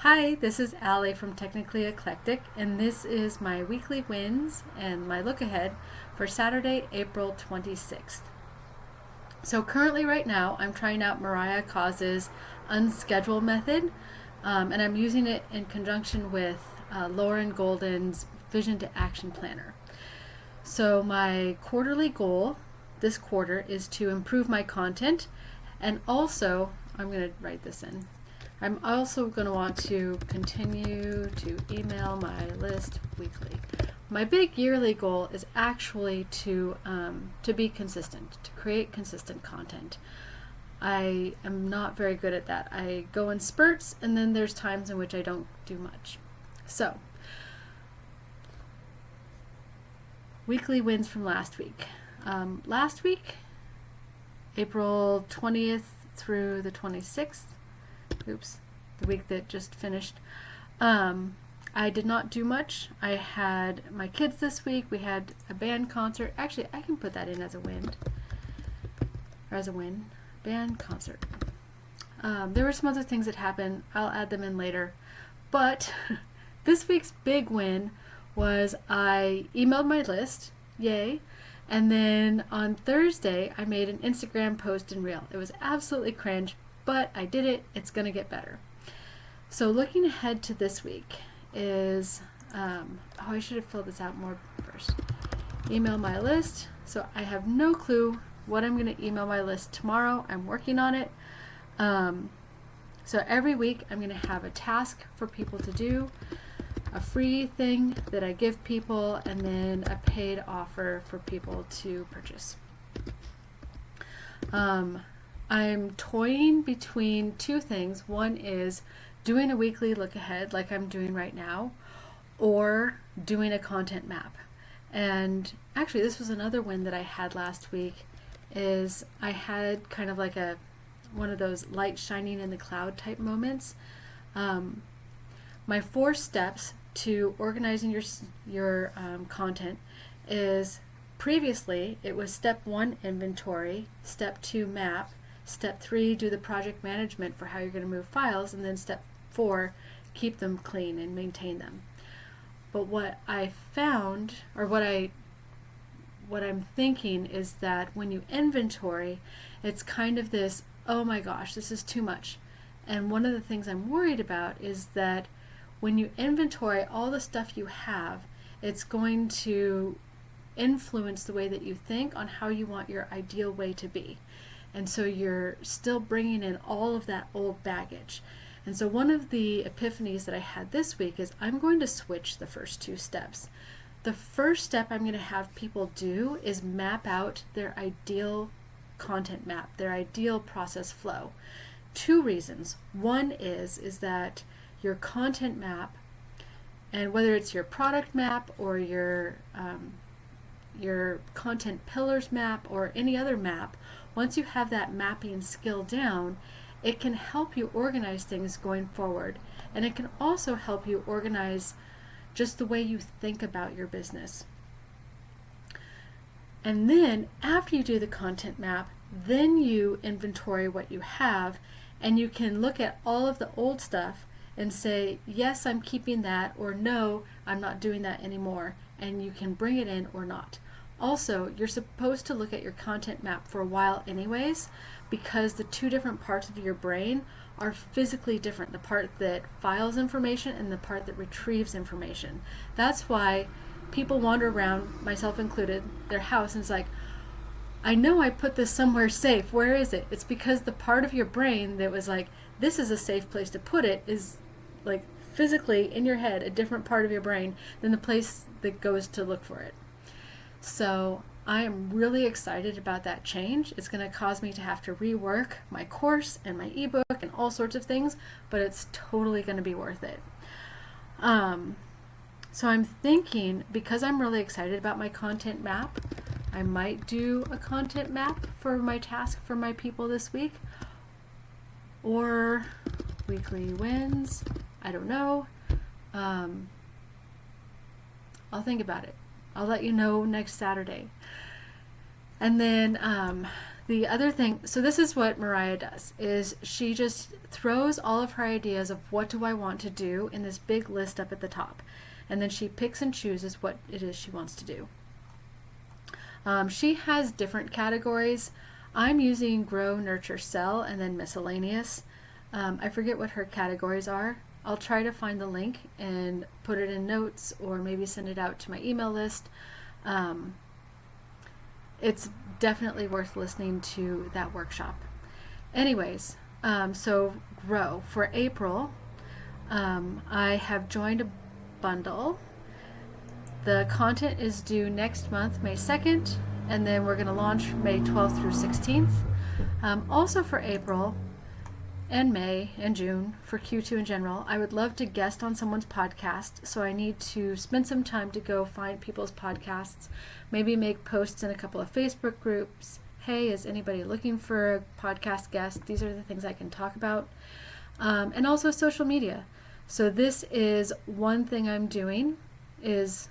Hi, this is Allie from Technically Eclectic, and this is my weekly wins and my look ahead for Saturday, April 26th. So, currently, right now, I'm trying out Mariah Coz's unschedule method, and I'm using it in conjunction with Lauren Golden's Vision to Action Planner. So, my quarterly goal this quarter is to improve my content, and also, I'm going to write this in. I'm also going to want to continue to email my list weekly. My big yearly goal is actually to be consistent, to create consistent content. I am not very good at that. I go in spurts, and then there's times in which I don't do much. So, weekly wins from last week. Last week, April 20th through the 26th, the week that just finished, I did not do much. I had my kids this week. We had a band concert. Actually, I can put that in as a win. Band concert. There were some other things that happened. I'll add them in later. But this week's big win was I emailed my list. Yay. And then on Thursday, I made an Instagram post and reel. It was absolutely cringe, but I did it. It's going to get better. So looking ahead to this week is, I should have filled this out more first. Email my list. So I have no clue what I'm going to email my list tomorrow. I'm working on it. So every week I'm going to have a task for people to do, a free thing that I give people, and then a paid offer for people to purchase. I'm toying between two things. One is doing a weekly look ahead like I'm doing right now, or doing a content map. And actually, this was another win that I had last week, is I had kind of like one of those light shining in the cloud type moments. My 4 steps to organizing your content is, previously it was step 1 inventory, step 2 map, step 3 do the project management for how you're going to move files, and then step 4 keep them clean and maintain them. But what I found, or what I'm thinking, is that when you inventory, it's kind of this, oh my gosh, this is too much. And one of the things I'm worried about is that when you inventory all the stuff you have, it's going to influence the way that you think on how you want your ideal way to be. And so you're still bringing in all of that old baggage. And so one of the epiphanies that I had this week is I'm going to switch the first 2 steps. The first step I'm going to have people do is map out their ideal content map, their ideal process flow. 2 reasons. One is that your content map, and whether it's your product map or your content pillars map or any other map, once you have that mapping skill down, it can help you organize things going forward. And it can also help you organize just the way you think about your business. And then after you do the content map, then you inventory what you have, and you can look at all of the old stuff and say, yes, I'm keeping that, or no, I'm not doing that anymore. And you can bring it in or not. Also, you're supposed to look at your content map for a while anyways, because the 2 different parts of your brain are physically different. The part that files information and the part that retrieves information. That's why people wander around, myself included, their house and it's like, I know I put this somewhere safe. Where is it? It's because the part of your brain that was like, this is a safe place to put it, is like physically in your head, a different part of your brain than the place that goes to look for it. So I am really excited about that change. It's going to cause me to have to rework my course and my ebook and all sorts of things, but it's totally going to be worth it. So I'm thinking, because I'm really excited about my content map, I might do a content map for my task for my people this week, or weekly wins. I don't know. I'll think about it. I'll let you know next Saturday. And then The other thing, so this is what Mariah does, is she just throws all of her ideas of what do I want to do in this big list up at the top. And then she picks and chooses what it is she wants to do. She has different categories. I'm using Grow, Nurture, Sell, and then Miscellaneous. I forget what her categories are. I'll try to find the link and put it in notes or maybe send it out to my email list. It's definitely worth listening to that workshop. Anyways, so Grow. For April, I have joined a bundle. The content is due next month, May 2nd, and then we're going to launch May 12th through 16th. Also for April and May and June, for Q2 in general, I would love to guest on someone's podcast, so I need to spend some time to go find people's podcasts, maybe make posts in a couple of Facebook groups. Hey, is anybody looking for a podcast guest? These are the things I can talk about. And also social media. So this is one thing I'm doing is,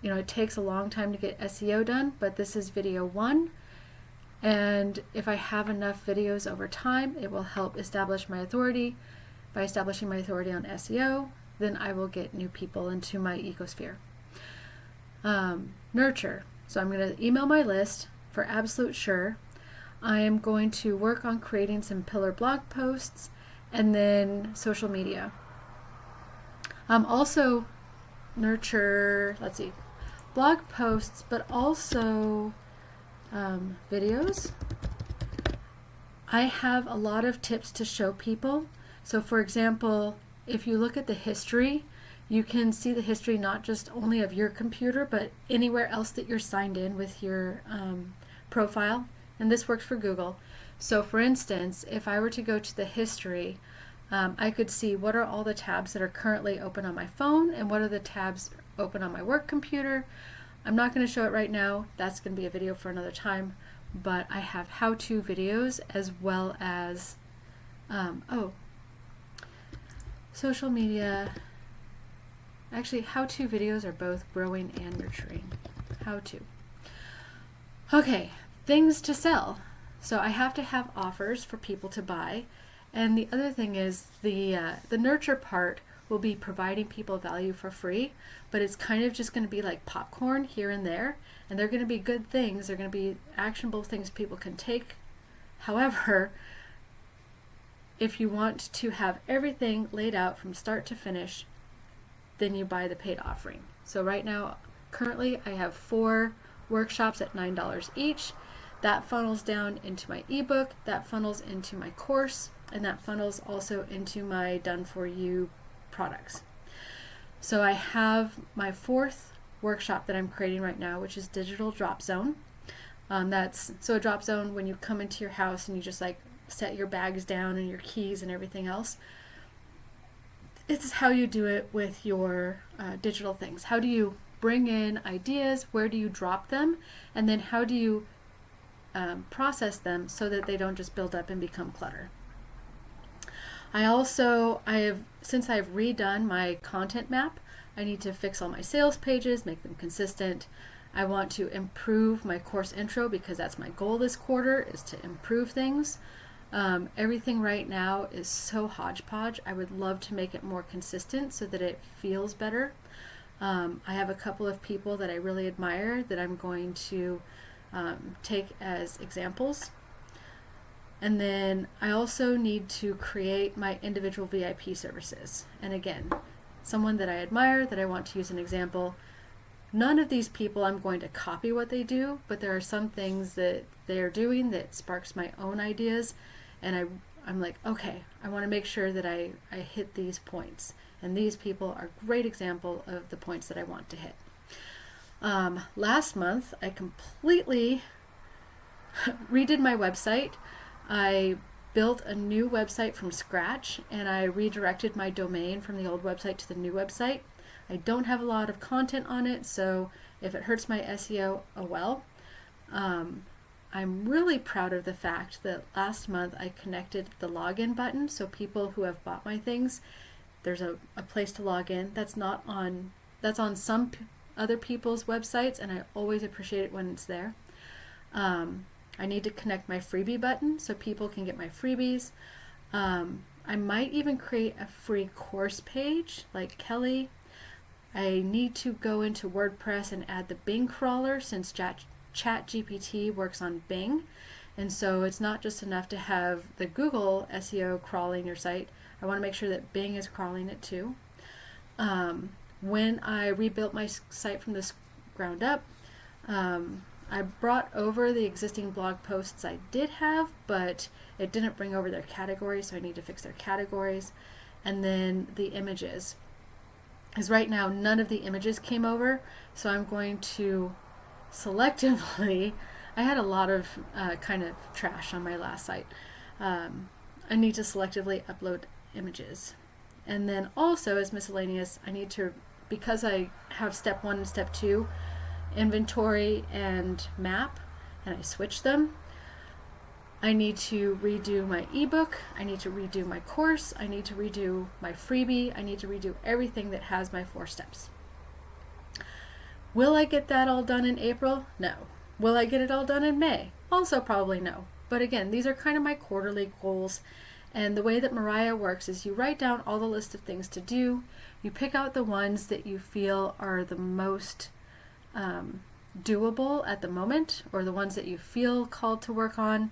it takes a long time to get SEO done, but this is video 1. And if I have enough videos over time, it will help establish my authority. By establishing my authority on SEO, then I will get new people into my ecosphere. Nurture. So I'm going to email my list for absolute sure. I am going to work on creating some pillar blog posts and then social media. Also nurture, blog posts, but also videos. I have a lot of tips to show people. So for example, if you look at the history, you can see the history not just only of your computer, but anywhere else that you're signed in with your profile. And this works for Google. So for instance, if I were to go to the history, I could see what are all the tabs that are currently open on my phone and what are the tabs open on my work computer. I'm not going to show it right now. That's going to be a video for another time. But I have how-to videos as well as, social media. Actually, how-to videos are both growing and nurturing. How-to. Okay, things to sell. So I have to have offers for people to buy. And the other thing is the nurture part will be providing people value for free, but it's kind of just going to be like popcorn here and there, and they're going to be good things. They're going to be actionable things people can take. However, if you want to have everything laid out from start to finish, then you buy the paid offering. So right now, currently, I have 4 workshops at $9 each. That funnels down into my ebook, that funnels into my course, and that funnels also into my done-for-you products. So I have my 4th workshop that I'm creating right now, which is Digital Drop Zone. So a drop zone when you come into your house and you just set your bags down and your keys and everything else. It's how you do it with your digital things. How do you bring in ideas? Where do you drop them? And then how do you process them so that they don't just build up and become clutter? Since I've redone my content map, I need to fix all my sales pages, make them consistent. I want to improve my course intro because that's my goal this quarter, is to improve things. Everything right now is so hodgepodge. I would love to make it more consistent so that it feels better. I have a couple of people that I really admire that I'm going to take as examples. And then I also need to create my individual VIP services. And again, someone that I admire, that I want to use an example. None of these people I'm going to copy what they do, but there are some things that they're doing that sparks my own ideas. And I'm like, okay, I want to make sure that I hit these points. And these people are a great example of the points that I want to hit. Last month, I completely redid my website. I built a new website from scratch, and I redirected my domain from the old website to the new website. I don't have a lot of content on it, so if it hurts my SEO, oh well. I'm really proud of the fact that last month I connected the login button, so people who have bought my things, there's a place to log in. That's on some other people's websites, and I always appreciate it when it's there. I need to connect my freebie button so people can get my freebies. I might even create a free course page like Kelly. I need to go into WordPress and add the Bing crawler since ChatGPT works on Bing. And so it's not just enough to have the Google SEO crawling your site. I want to make sure that Bing is crawling it too. When I rebuilt my site from the ground up, I brought over the existing blog posts I did have, but it didn't bring over their categories, so I need to fix their categories. And then the images. Because right now none of the images came over, so I'm going to selectively, I had a lot of kind of trash on my last site. I need to selectively upload images. And then also as miscellaneous, I need to, because I have step 1 and step 2, inventory and map, and I switch them, I need to redo my ebook, I need to redo my course, I need to redo my freebie, I need to redo everything that has my 4 steps. Will I get that all done in April? No. Will I get it all done in May? Also probably no. But again, these are kind of my quarterly goals. And the way that Mariah works is you write down all the list of things to do, you pick out the ones that you feel are the most doable at the moment, or the ones that you feel called to work on.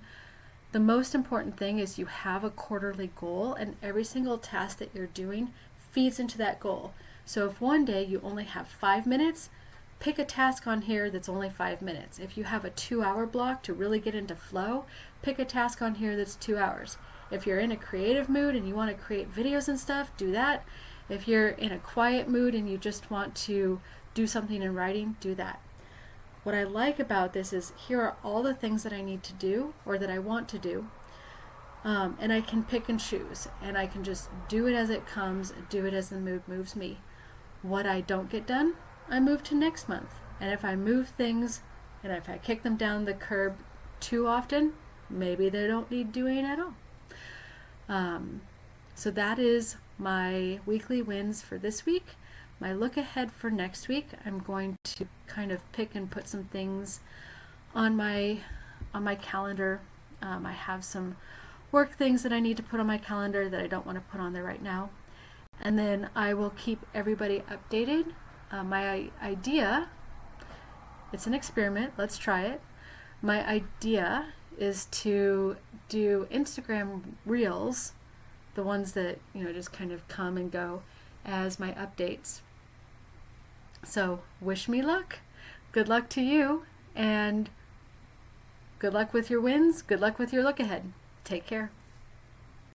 The most important thing is you have a quarterly goal, and every single task that you're doing feeds into that goal. So if one day you only have 5 minutes, pick a task on here that's only 5 minutes. If you have a 2-hour block to really get into flow, pick a task on here that's 2 hours. If you're in a creative mood and you want to create videos and stuff, do that. If you're in a quiet mood and you just want to do something in writing, do that. What I like about this is here are all the things that I need to do or that I want to do, and I can pick and choose, and I can just do it as it comes, do it as the mood moves me. What I don't get done, I move to next month. And if I move things and if I kick them down the curb too often, maybe they don't need doing at all. So that is my weekly wins for this week. My look ahead for next week, I'm going to kind of pick and put some things on my calendar. I have some work things that I need to put on my calendar that I don't want to put on there right now. And then I will keep everybody updated. My idea, it's an experiment, let's try it. My idea is to do Instagram Reels, the ones that, just kind of come and go, as my updates. So wish me luck. Good luck to you, and good luck with your wins. Good luck with your look ahead. Take care.